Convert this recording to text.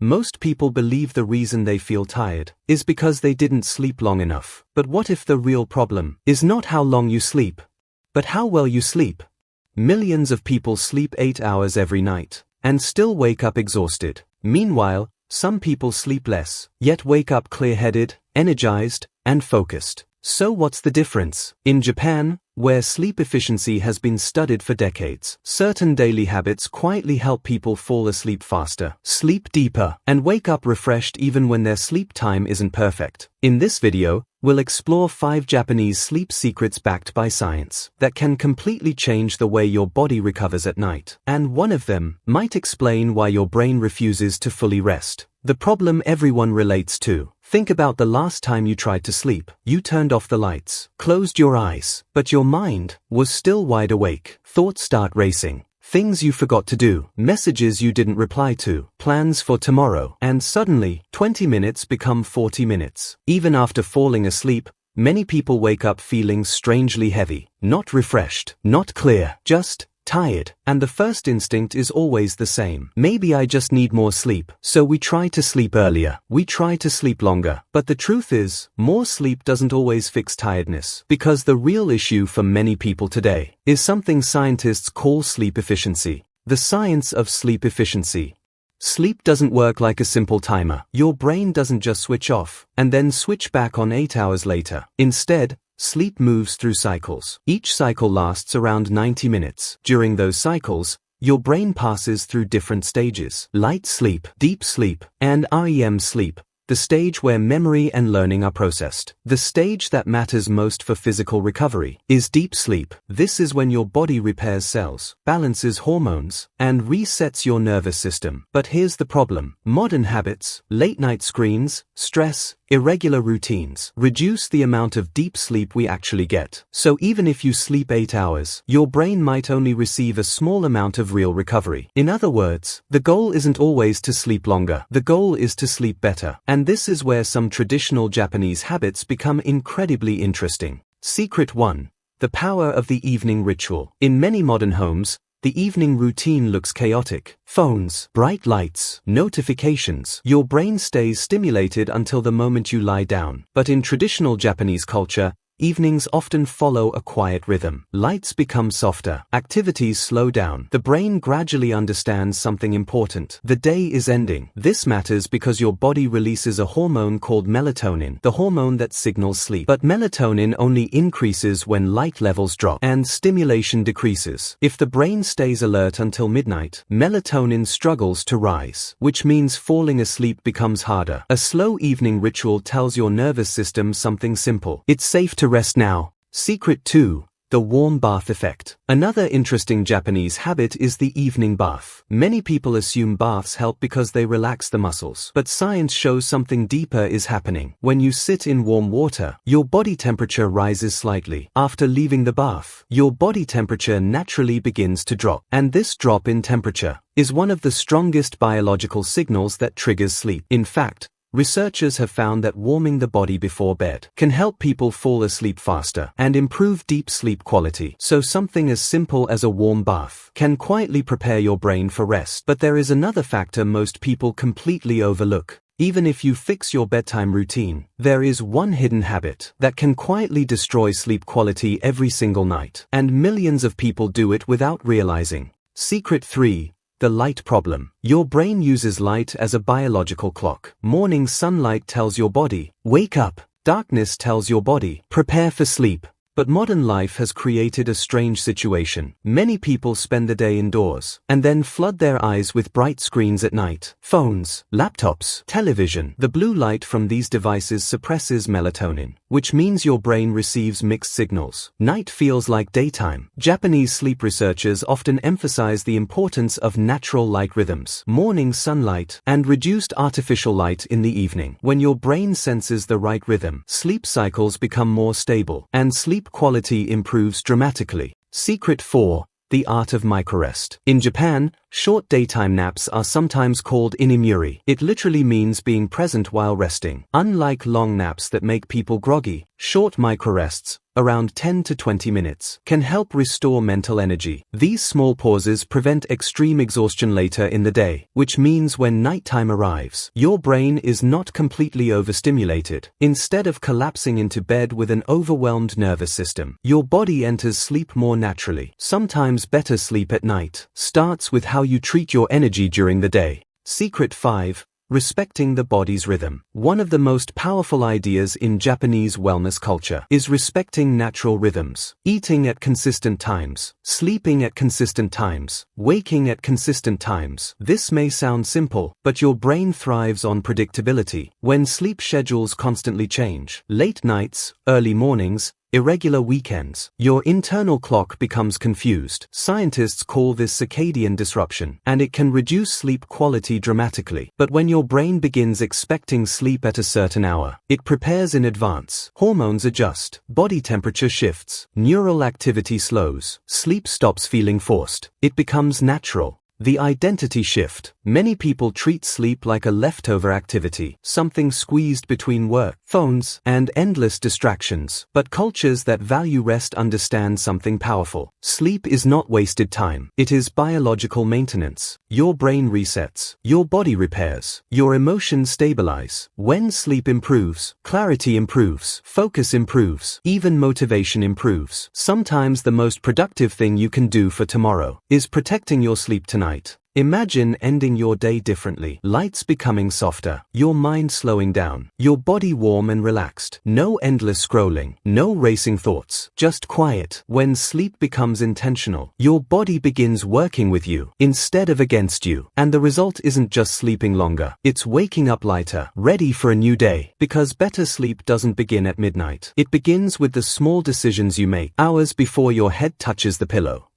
Most people believe the reason they feel tired is because they didn't sleep long enough. But what if the real problem is not how long you sleep, but how well you sleep? Millions of people sleep 8 hours every night and still wake up exhausted. Meanwhile, some people sleep less, yet wake up clear-headed, energized, and focused. So what's the difference? In Japan, where sleep efficiency has been studied for decades, certain daily habits quietly help people fall asleep faster, sleep deeper, and wake up refreshed even when their sleep time isn't perfect. In this video, we'll explore 5 Japanese sleep secrets backed by science that can completely change the way your body recovers at night. And one of them might explain why your brain refuses to fully rest. The problem everyone relates to. Think about the last time you tried to sleep. You turned off the lights, closed your eyes, but your mind was still wide awake. Thoughts start racing. Things you forgot to do, messages you didn't reply to, plans for tomorrow, and suddenly, 20 minutes become 40 minutes. Even after falling asleep, many people wake up feeling strangely heavy, not refreshed, not clear, just tired. And the first instinct is always the same. Maybe I just need more sleep. So we try to sleep earlier. We try to sleep longer. But the truth is, more sleep doesn't always fix tiredness. Because the real issue for many people today is something scientists call sleep efficiency. The science of sleep efficiency. Sleep doesn't work like a simple timer. Your brain doesn't just switch off and then switch back on 8 hours later. Instead, sleep moves through cycles. Each cycle lasts around 90 minutes. During those cycles, your brain passes through different stages: light sleep, deep sleep, and REM sleep, the stage where memory and learning are processed. The stage that matters most for physical recovery is deep sleep. This is when your body repairs cells, balances hormones, and resets your nervous system. But here's the problem. Modern habits, late-night screens, stress, irregular routines reduce the amount of deep sleep we actually get. So even if you sleep 8 hours, your brain might only receive a small amount of real recovery. In other words, the goal isn't always to sleep longer. The goal is to sleep better. And this is where some traditional Japanese habits become incredibly interesting. Secret 1. The power of the evening ritual. In many modern homes, the evening routine looks chaotic. Phones, bright lights, notifications. Your brain stays stimulated until the moment you lie down. But in traditional Japanese culture, evenings often follow a quiet rhythm. Lights become softer. Activities slow down. The brain gradually understands something important. The day is ending. This matters because your body releases a hormone called melatonin, the hormone that signals sleep. But melatonin only increases when light levels drop and stimulation decreases. If the brain stays alert until midnight, melatonin struggles to rise, which means falling asleep becomes harder. A slow evening ritual tells your nervous system something simple. It's safe to rest now. Secret 2. The warm bath effect. Another interesting Japanese habit is the evening bath. Many people assume baths help because they relax the muscles. But science shows something deeper is happening. When you sit in warm water, your body temperature rises slightly. After leaving the bath, your body temperature naturally begins to drop. And this drop in temperature is one of the strongest biological signals that triggers sleep. In fact, researchers have found that warming the body before bed can help people fall asleep faster and improve deep sleep quality. So something as simple as a warm bath can quietly prepare your brain for rest. But there is another factor most people completely overlook. Even if you fix your bedtime routine, there is one hidden habit that can quietly destroy sleep quality every single night. And millions of people do it without realizing. Secret 3. The light problem. Your brain uses light as a biological clock. Morning sunlight tells your body, wake up. Darkness tells your body, prepare for sleep. But modern life has created a strange situation. Many people spend the day indoors and then flood their eyes with bright screens at night. Phones, laptops, television. The blue light from these devices suppresses melatonin, which means your brain receives mixed signals. Night feels like daytime. Japanese sleep researchers often emphasize the importance of natural light rhythms, morning sunlight, and reduced artificial light in the evening. When your brain senses the right rhythm, sleep cycles become more stable, and sleep quality improves dramatically. Secret 4. The art of microrest. In Japan, short daytime naps are sometimes called inimuri. It literally means being present while resting. Unlike long naps that make people groggy, short microrests, around 10 to 20 minutes, can help restore mental energy. These small pauses prevent extreme exhaustion later in the day, which means when nighttime arrives, your brain is not completely overstimulated. Instead of collapsing into bed with an overwhelmed nervous system, your body enters sleep more naturally. Sometimes better sleep at night starts with how you treat your energy during the day. Secret 5. Respecting the body's rhythm. One of the most powerful ideas in Japanese wellness culture is respecting natural rhythms. Eating at consistent times, sleeping at consistent times, waking at consistent times. This may sound simple, but your brain thrives on predictability. When sleep schedules constantly change, late nights, early mornings, irregular weekends, your internal clock becomes confused. Scientists call this circadian disruption, and it can reduce sleep quality dramatically. But when your brain begins expecting sleep at a certain hour, it prepares in advance. Hormones adjust, body temperature shifts, neural activity slows, sleep stops feeling forced. It becomes natural. The identity shift. Many people treat sleep like a leftover activity, something squeezed between work, phones, and endless distractions. But cultures that value rest understand something powerful. Sleep is not wasted time. It is biological maintenance. Your brain resets, your body repairs, your emotions stabilize. When sleep improves, clarity improves, focus improves, even motivation improves. Sometimes the most productive thing you can do for tomorrow is protecting your sleep tonight. Imagine ending your day differently. Lights becoming softer, your mind slowing down, your body warm and relaxed. No endless scrolling, no racing thoughts, just quiet. When sleep becomes intentional, your body begins working with you instead of against you. And the result isn't just sleeping longer, it's waking up lighter, ready for a new day. Because better sleep doesn't begin at midnight. It begins with the small decisions you make hours before your head touches the pillow.